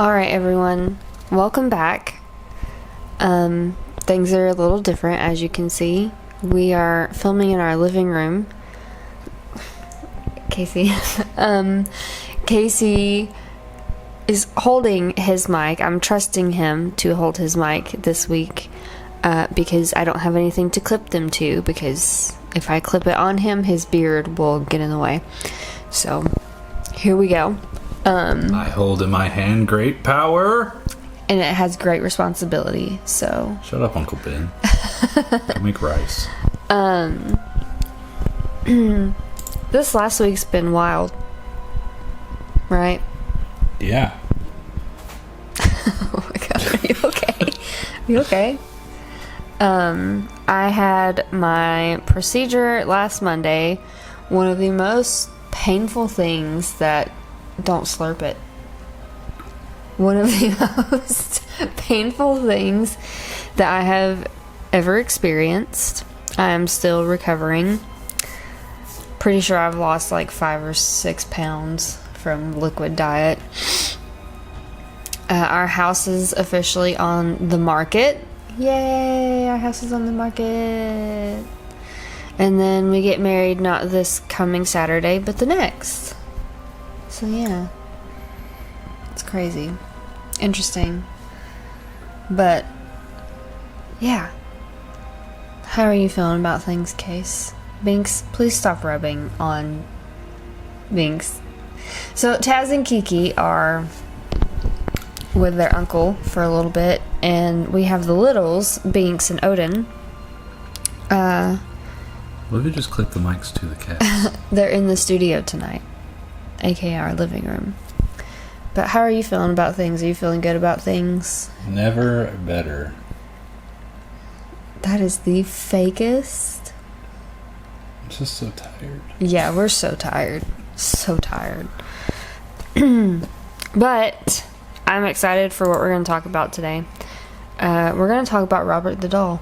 Alright, everyone. Welcome back. Things are a little different, as you can see. We are filming in our living room. Casey. Casey is holding his mic. I'm trusting him to hold his mic this week because I don't have anything to clip them to, because if I clip it on him, his beard will get in the way. So, here we go. I hold in my hand great power. And it has great responsibility, so... Shut up, Uncle Ben. I make rice. This last week's been wild. Right? Yeah. Oh my god, are you okay? Are you okay? I had my procedure last Monday. One of the most painful things that... Don't slurp it. One of the most painful things that I have ever experienced. I am still recovering. Pretty sure I've lost like 5 or 6 pounds from liquid diet. Our house is officially on the market. Yay! Our house is on the market. And then we get married not this coming Saturday, but the next. So yeah, it's crazy, interesting, but yeah. How are you feeling about things, Case? Binks, please stop rubbing on Binks. So Taz and Kiki are with their uncle for a little bit, and we have the littles, Binks and Odin. What if we just clip the mics to the cats? They're in the studio tonight, aka our living room. But how are you feeling about things? Are you feeling good about things? Never better. That is the fakest. I'm just so tired. Yeah, we're so tired. So tired. But I'm excited for what we're going to talk about today. We're going to talk about Robert the Doll.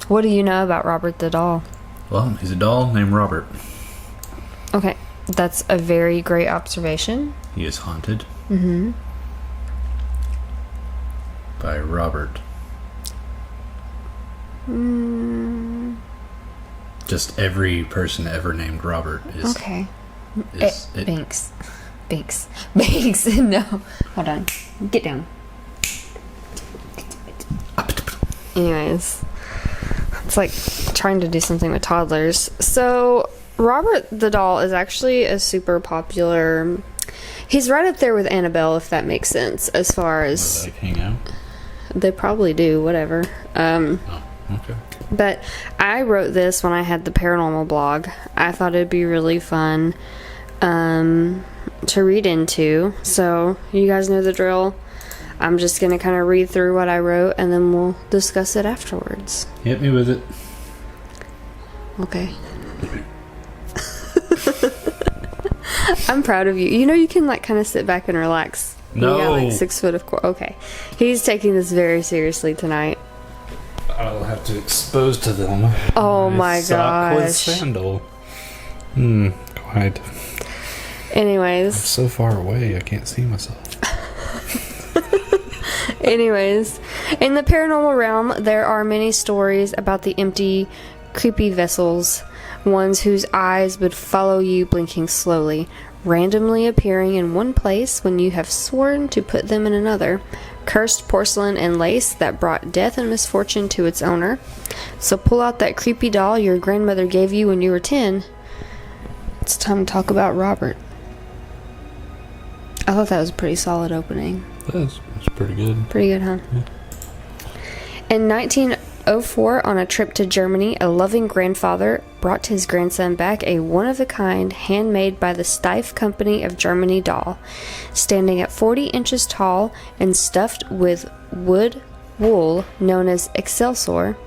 What do you know about Robert the Doll? Well, he's a doll named Robert. Okay, that's a very great observation. He is haunted. Mm-hmm. By Robert. Just every person ever named Robert is... Okay. Is Binks. Binks. No. Hold on. Get down. Anyways. It's like trying to do something with toddlers. So... Robert the Doll is actually a super popular... He's right up there with Annabelle, if that makes sense, as far as... Like hang out? They probably do, whatever. Oh, okay. But I wrote this when I had the paranormal blog. I thought it'd be really fun to read into. So, you guys know the drill. I'm just going to kind of read through what I wrote, and then we'll discuss it afterwards. Hit me with it. Okay. I'm proud of you. You know, you can like kind of sit back and relax. No. You got like 6 foot of core. Okay. He's taking this very seriously tonight. I'll have to expose to them. Oh my sock with gosh. sandal. Quite. Anyways. I'm so far away, I can't see myself. Anyways. In the paranormal realm, there are many stories about the empty, creepy vessels. Ones whose eyes would follow you blinking slowly, randomly appearing in one place when you have sworn to put them in another. Cursed porcelain and lace that brought death and misfortune to its owner. So pull out that creepy doll your grandmother gave you when you were 10. It's time to talk about Robert. I thought that was a pretty solid opening. That's pretty good. Pretty good, huh? Yeah. In 1904, on a trip to Germany, a loving grandfather brought his grandson back a one-of-a-kind, handmade by the Steiff Company of Germany doll, standing at 40 inches tall and stuffed with wool known as Excelsior.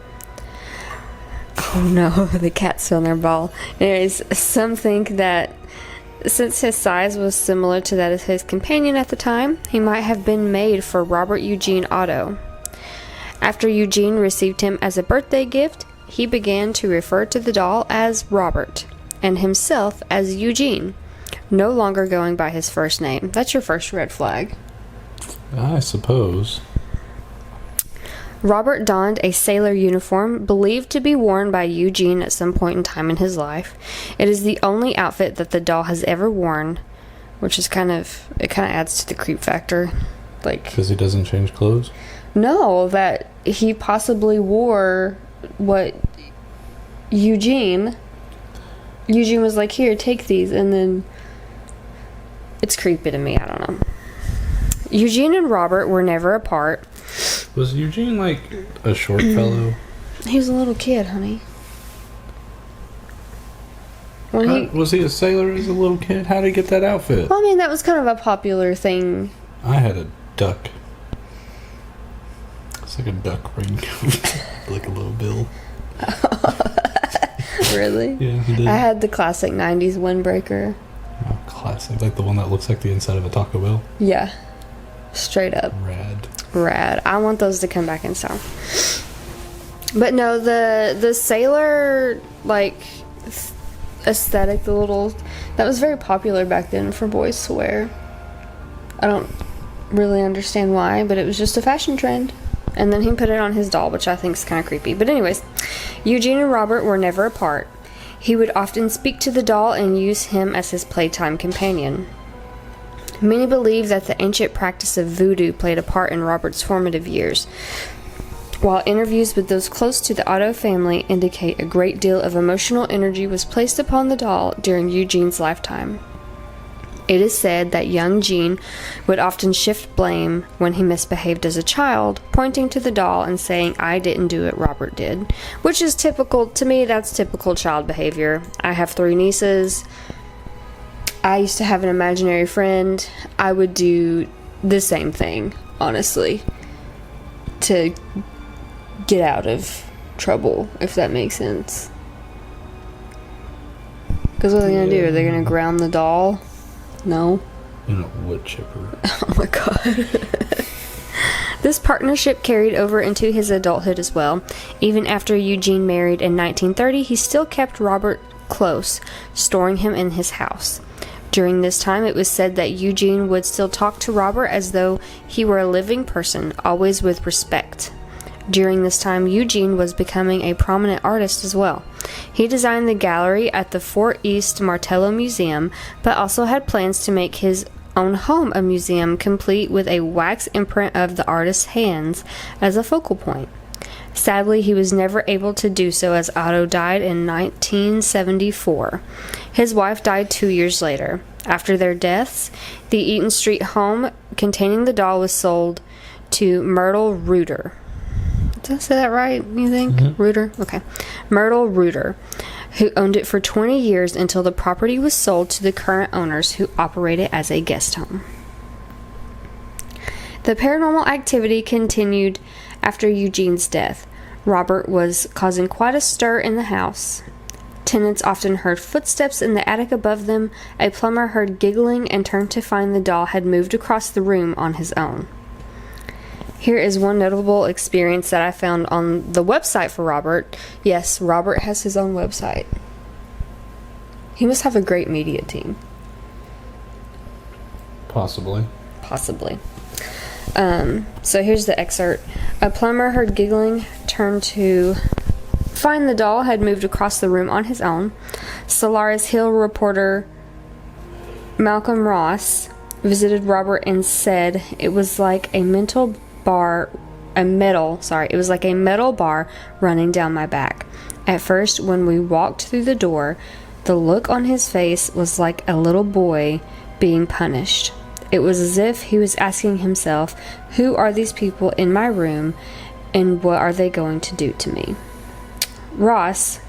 Oh no, the cat's on their ball. Anyways, some think that since his size was similar to that of his companion at the time, he might have been made for Robert Eugene Otto. After Eugene received him as a birthday gift, he began to refer to the doll as Robert, and himself as Eugene. no longer going by his first name. That's your first red flag. I suppose. Robert donned a sailor uniform believed to be worn by Eugene at some point in time in his life. It is the only outfit that the doll has ever worn, which is kind of adds to the creep factor. Like, Because he doesn't change clothes? no, that he possibly wore what Eugene was like, here, take these, and then it's creepy to me. I don't know. Eugene and Robert were never apart. Was Eugene like a short fellow? He was a little kid, honey. Was he a sailor as a little kid? How did he get that outfit? Well, I mean, that was kind of a popular thing. I had a duck. It's like a duck raincoat. Like a little bill. Really? Yeah, he did. I had the classic 90s windbreaker. Oh, classic. Like the one that looks like the inside of a Taco Bell. Yeah. Straight up. Rad. I want those to come back in style. But no, the sailor, like, aesthetic, that was very popular back then for boys to wear. I don't really understand why, but it was just a fashion trend. And then he put it on his doll, which I think is kind of creepy. But anyways, Eugene and Robert were never apart. He would often speak to the doll and use him as his playtime companion. Many believe that the ancient practice of voodoo played a part in Robert's formative years, while interviews with those close to the Otto family indicate a great deal of emotional energy was placed upon the doll during Eugene's lifetime. It is said that young Gene would often shift blame when he misbehaved as a child, pointing to the doll and saying, "I didn't do it, Robert did," which is typical, to me, that's typical child behavior. I have 3 nieces. I used to have an imaginary friend. I would do the same thing, honestly, to get out of trouble, if that makes sense. Because what are they going to do? Are they going to ground the doll? No. Wood chipper. Oh my god. This partnership carried over into his adulthood as well. Even after Eugene married in 1930, he still kept Robert close, storing him in his house. During this time, it was said that Eugene would still talk to Robert as though he were a living person, always with respect. During this time, Eugene was becoming a prominent artist as well. He designed the gallery at the Fort East Martello Museum, but also had plans to make his own home a museum, complete with a wax imprint of the artist's hands as a focal point. Sadly, he was never able to do so as Otto died in 1974. His wife died 2 years later. After their deaths, the Eaton Street home containing the doll was sold to Myrtle Reuter. Did I say that right, you think? Mm-hmm. Reuter? Okay. Myrtle Reuter, who owned it for 20 years until the property was sold to the current owners, who operate it as a guest home. The paranormal activity continued after Eugene's death. Robert was causing quite a stir in the house. Tenants often heard footsteps in the attic above them. A plumber heard giggling and turned to find the doll had moved across the room on his own. Here is one notable experience that I found on the website for Robert. Yes, Robert has his own website. He must have a great media team. Possibly. So here's the excerpt. A plumber heard giggling, turned to find the doll had moved across the room on his own. Solaris Hill reporter Malcolm Ross visited Robert and said it was like a metal bar running down my back. At first, when we walked through the door, the look on his face was like a little boy being punished. It was as if he was asking himself, who are these people in my room and what are they going to do to me? Ross's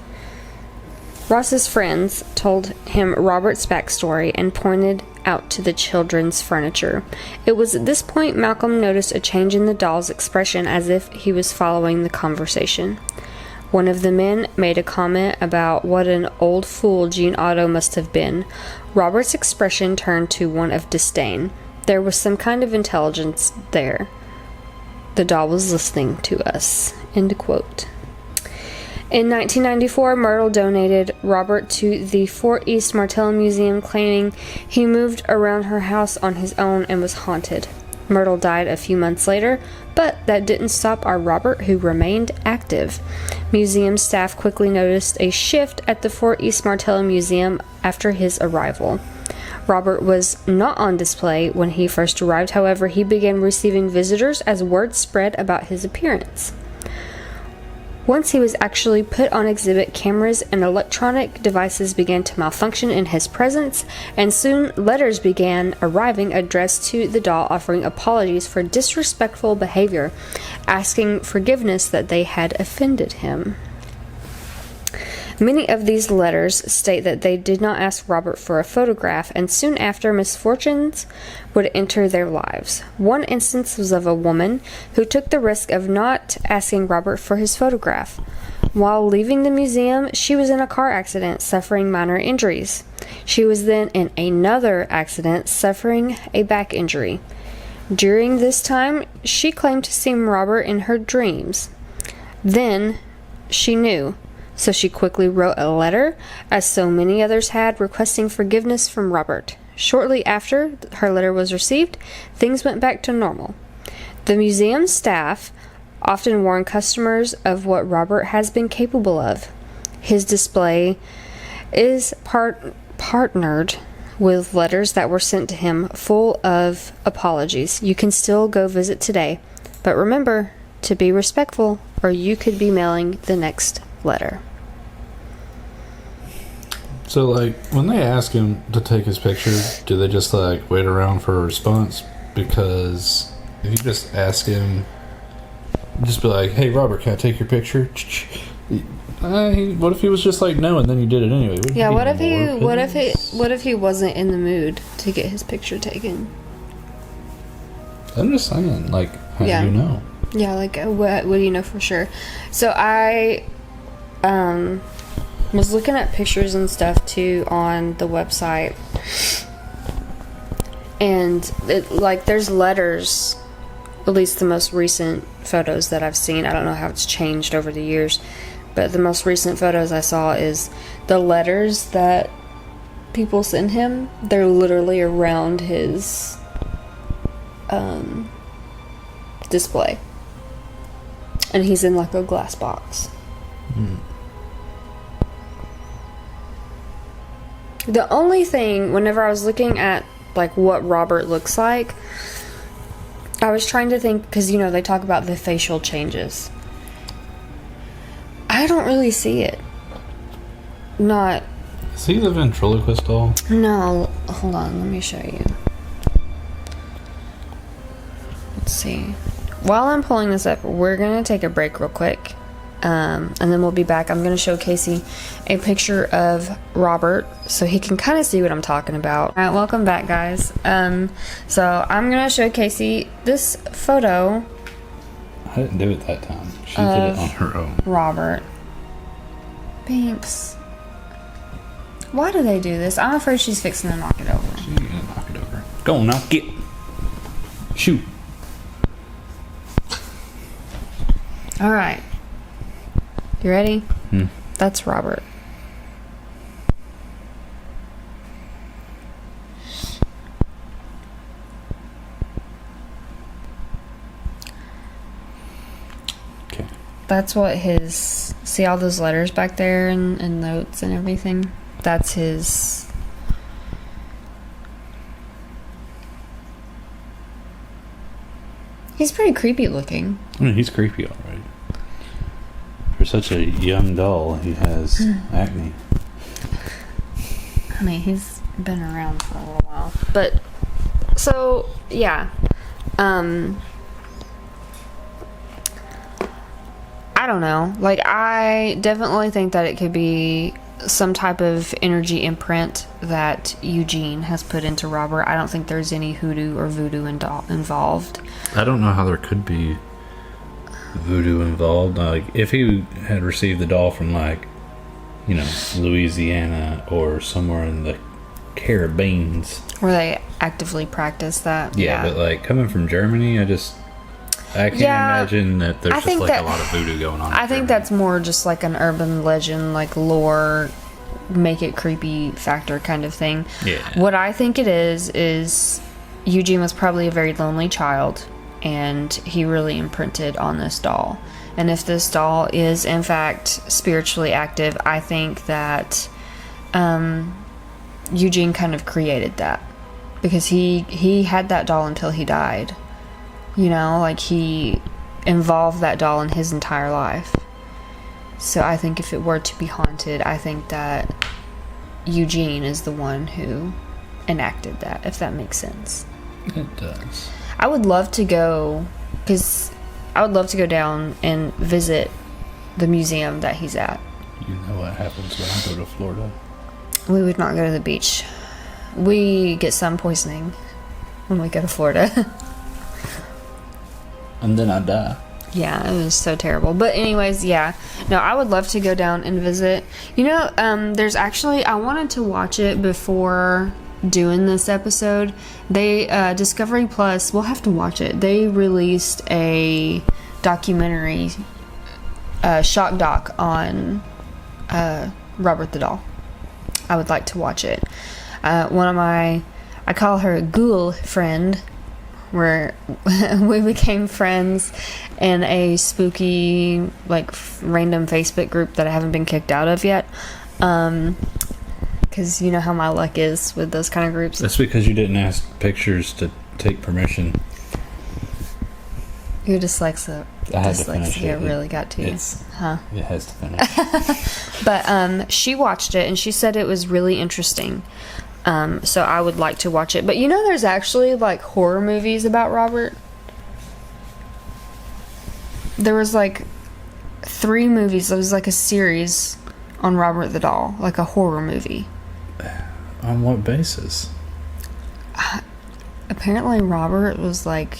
friends told him Robert's backstory and pointed out to the children's furniture. It was at this point Malcolm noticed a change in the doll's expression, as if he was following the conversation. One of the men made a comment about what an old fool Gene Otto must have been. Robert's expression turned to one of disdain. There was some kind of intelligence there. The doll was listening to us. End quote. In 1994, Myrtle donated Robert to the Fort East Martell Museum, claiming he moved around her house on his own and was haunted. Myrtle died a few months later, but that didn't stop our Robert, who remained active. Museum staff quickly noticed a shift at the Fort East Martell Museum after his arrival. Robert was not on display when he first arrived, however, he began receiving visitors as word spread about his appearance. Once he was actually put on exhibit, cameras and electronic devices began to malfunction in his presence, and soon letters began arriving addressed to the doll offering apologies for disrespectful behavior, asking forgiveness that they had offended him. Many of these letters state that they did not ask Robert for a photograph, and soon after, misfortunes would enter their lives. One instance was of a woman who took the risk of not asking Robert for his photograph. While leaving the museum, she was in a car accident, suffering minor injuries. She was then in another accident, suffering a back injury. During this time, she claimed to see Robert in her dreams. Then, she knew. So she quickly wrote a letter, as so many others had, requesting forgiveness from Robert. Shortly after her letter was received, things went back to normal. The museum staff often warn customers of what Robert has been capable of. His display is partnered with letters that were sent to him full of apologies. You can still go visit today, but remember to be respectful, or you could be mailing the next letter. So, like, when they ask him to take his picture, do they just, like, wait around for a response? Because if you just ask him, just be like, hey, Robert, can I take your picture? What if he was just like, no, and then you did it anyway? Yeah, what if he wasn't in the mood to get his picture taken? I'm just saying, like, how do you know? Yeah, like, what do you know for sure? So I was looking at pictures and stuff too on the website, and there's letters, at least the most recent photos that I've seen. I don't know how it's changed over the years, but the most recent photos I saw is the letters that people send him. They're literally around his display, and he's in like a glass box. The only thing, whenever I was looking at like what Robert looks like, I was trying to think, because you know they talk about the facial changes. I don't really see it. Not. Is he the ventriloquist doll? No, hold on, let me show you. Let's see. While I'm pulling this up, we're gonna take a break real quick, and then we'll be back. I'm gonna show Casey a picture of Robert so he can kind of see what I'm talking about. All right, welcome back, guys. So I'm gonna show Casey this photo. I didn't do it that time. She did it on her own. Robert. Babes. Why do they do this? I'm afraid she's fixing to knock it over. She's gonna knock it over. Go on, knock it. Shoot. Alright. You ready? That's Robert. Okay. That's what his... See all those letters back there and notes and everything? That's his... He's pretty creepy looking. I mean, he's creepy, all right. For such a young doll, he has acne. I mean, he's been around for a little while. But, so, yeah. I don't know. Like, I definitely think that it could be some type of energy imprint that Eugene has put into Robert. I don't think there's any hoodoo or voodoo involved. I don't know how there could be voodoo involved. Like, if he had received the doll from, like, you know, Louisiana or somewhere in the Caribbeans, Where they actively practice that. yeah, but like coming from Germany, I just I can Yeah, imagine that there's I just think like that- a lot of voodoo going on. I think that's more just like an urban legend, like lore, make it creepy factor kind of thing. Yeah. What I think it is Eugene was probably a very lonely child, and he really imprinted on this doll. And if this doll is in fact spiritually active, I think that Eugene kind of created that, because he had that doll until he died. You know, like he involved that doll in his entire life. So I think if it were to be haunted, I think that Eugene is the one who enacted that, if that makes sense. It does. I would love to go, because I would love to go down and visit the museum that he's at. You know what happens when I go to Florida? We would not go to the beach. We get sun poisoning when we go to Florida. And then I die. Yeah, it was so terrible. But anyways, yeah. No, I would love to go down and visit. You know, there's actually, I wanted to watch it before doing this episode. They, Discovery Plus, we'll have to watch it. They released a documentary, shock doc on Robert the Doll. I would like to watch it. One of my, I call her a ghoul friend, where we became friends in a spooky, like, random Facebook group that I haven't been kicked out of yet. Because you know how my luck is with those kind of groups. That's because you didn't ask pictures to take permission. Your dyslexia. I had to finish it. Really got to you. Huh? It has to finish. But she watched it and she said it was really interesting. So I would like to watch it. But you know, there's actually like horror movies about Robert. There was like 3 movies. There was like a series on Robert the Doll, like a horror movie. On what basis? Apparently, Robert was like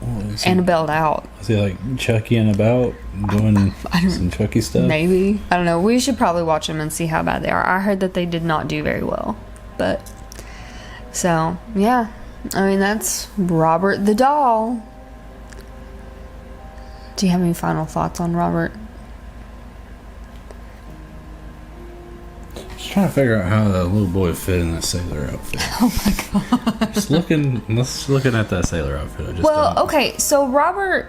Was Annabelle'd out. he like Chucky and about doing some Chucky stuff? Maybe. I don't know. We should probably watch them and see how bad they are. I heard that they did not do very well. But, so, yeah. I mean, that's Robert the Doll. Do you have any final thoughts on Robert? Just trying to figure out how the little boy fit in that sailor outfit. Oh my god. Just looking at that sailor outfit. I just Well, don't- okay, so Robert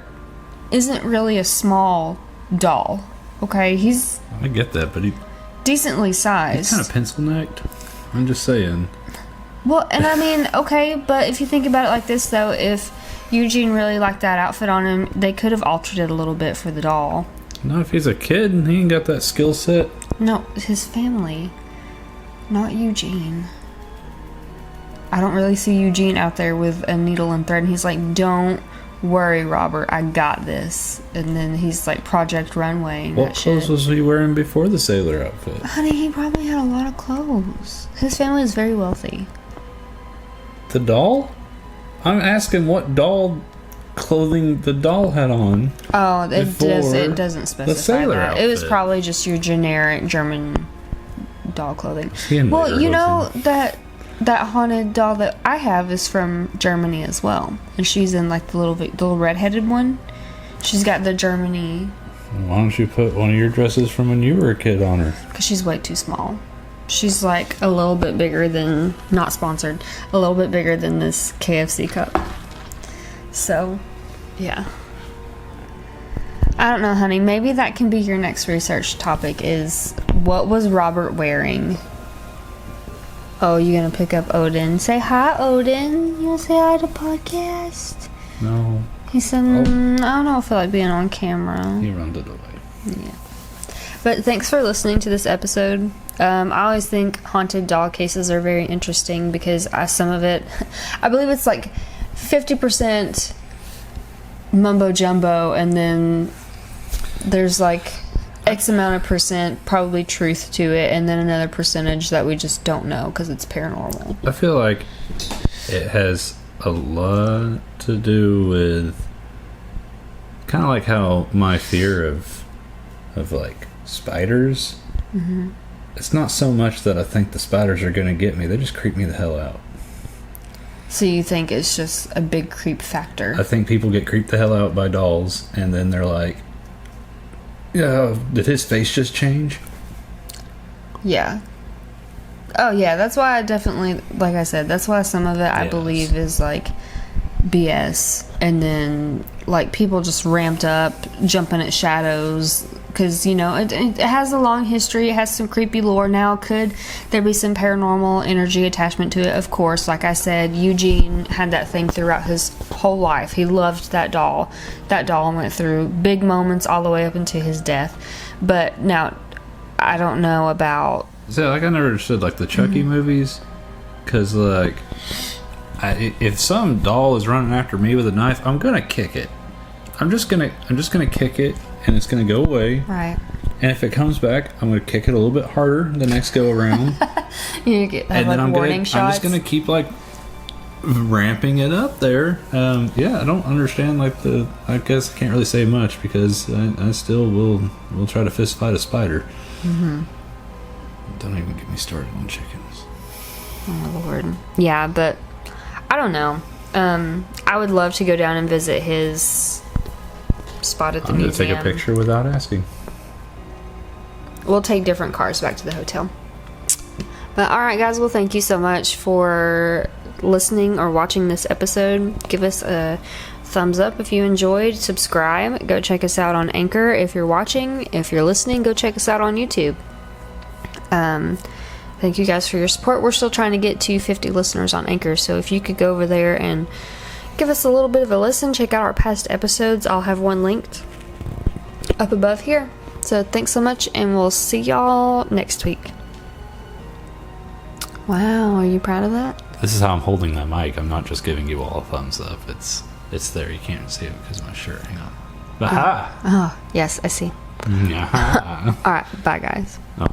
isn't really a small doll. Okay, he's I get that, but he's decently sized. kind of pencil necked. I'm just saying. Well, and I mean, okay, but if you think about it like this, though, if Eugene really liked that outfit on him, they could have altered it a little bit for the doll. No, if he's a kid and he ain't got that skill set. No, his family, not Eugene. I don't really see Eugene out there with a needle and thread, and he's like, "Don't worry, Robert, I got this." And then he's like, Project Runway and What that clothes shit. was he wearing before the sailor outfit? Honey, he probably had a lot of clothes. His family is very wealthy. The doll? I'm asking what doll clothing the doll had on. Oh, it Before doesn't specify sailor that. It was outfit. probably just your generic German doll clothing. He in Well, later, you know wasn't that haunted doll that I have is from Germany as well, and she's in like the little redheaded one. She's got the Germany Why don't you put one of your dresses from when you were a kid on her? because she's way too small. She's like a little bit bigger than, not sponsored, a little bit bigger than this KFC cup. So, yeah. I don't know, honey. Maybe that can be your next research topic is what was Robert wearing? Oh, you gonna pick up Odin? Say hi, Odin. You wanna say hi to podcast? No, He said, I don't know if I feel like being on camera. he runs it away. Yeah. But thanks for listening to this episode. I always think haunted doll cases are very interesting because some of it, I believe it's like 50% mumbo jumbo, and then there's like X amount of percent probably truth to it, and then another percentage that we just don't know because it's paranormal. I feel like it has a lot to do with kind of like how my fear of like spiders. Mm-hmm. It's not so much that I think the spiders are going to get me; they just creep me the hell out. So you think it's just a big creep factor? I think people get creeped the hell out by dolls, and then they're like, "Yeah, did his face just change?" Yeah. Oh yeah, that's why I definitely, like I said, that's why some of it I believe is like BS, and then like people just ramped up, jumping at shadows, because you know it has a long history, it has some creepy lore. Now could there be some paranormal energy attachment to it? Of course. Like I said, Eugene had that thing throughout his whole life. He loved that doll. That doll went through big moments all the way up into his death. But now I don't know about, so like I never understood like the Chucky movies, because like if some doll is running after me with a knife, I'm gonna kick it. I'm just gonna kick it, and it's gonna go away. right? And if it comes back, I'm gonna kick it a little bit harder the next go around. You get And like then warning I'm shots. just gonna keep like ramping it up there. Yeah, I don't understand like I guess I can't really say much, because I still will try to fist fight a spider. Don't even get me started on chickens. Oh Lord. Yeah, but I don't know. I would love to go down and visit his spot at the I'm gonna museum. take a picture without asking. We'll take different cars back to the hotel. But alright guys, well thank you so much for listening or watching this episode. Give us a thumbs up if you enjoyed. Subscribe. Go check us out on Anchor if you're watching. If you're listening, go check us out on YouTube. Thank you guys for your support. We're still trying to get to 50 listeners on Anchor, so if you could go over there and give us a little bit of a listen, check out our past episodes. I'll have one linked up above here. So thanks so much, and we'll see y'all next week. Wow, are you proud of that? This is how I'm holding that mic. I'm not just giving you all a thumbs up. It's there. You can't see it because of my shirt. Hang on. Aha! Oh, yes, I see. Yeah. Alright, bye guys. Oh.